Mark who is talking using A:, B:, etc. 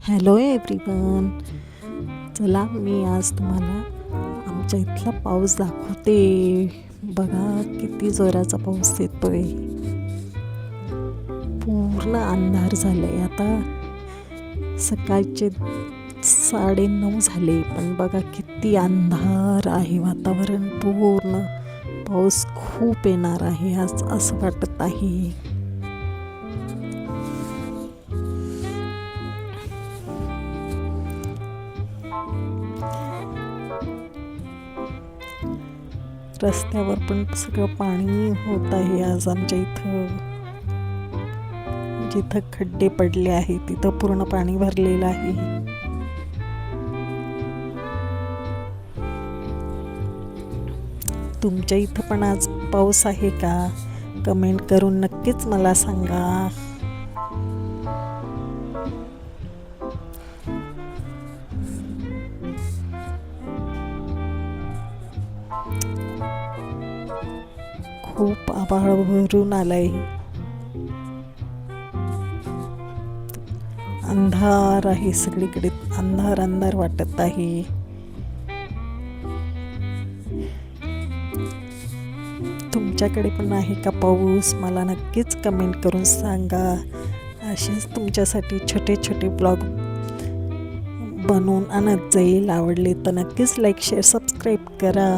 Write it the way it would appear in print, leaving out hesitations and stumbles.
A: Hello everyone. चला मी आज तुम्हाला आमच्या इथला पाऊस दाखवते. बघा किती जोराचा पाऊस येतोय. पूर्ण अंधार झालंय. आता सकाळचे 9:30 झाले, पण बघा किती अंधार आहे. वातावरण पूर्ण पाऊस खूप येणार आहे आज असं वाटत आहे. रस्त्यावर पण सगळं पाणी होत आहे आज आमच्या इथं. जिथं खड्डे पडले आहेत तिथं पूर्ण पाणी भरलेलं आहे. तुमच्या इथं पण आज पाऊस आहे का? कमेंट करून नक्कीच मला सांगा. खूप आभाळ भरून आलंय. अंधार आहे, सगळीकडे अंधार अंधार वाटत आहे. तुमच्याकडे पण आहे का पाऊस? मला नक्कीच कमेंट करून सांगा. असेच तुमच्यासाठी छोटे छोटे ब्लॉग बनवून आणत जाईल. आवडले तर नक्कीच लाईक शेअर सबस्क्राईब करा.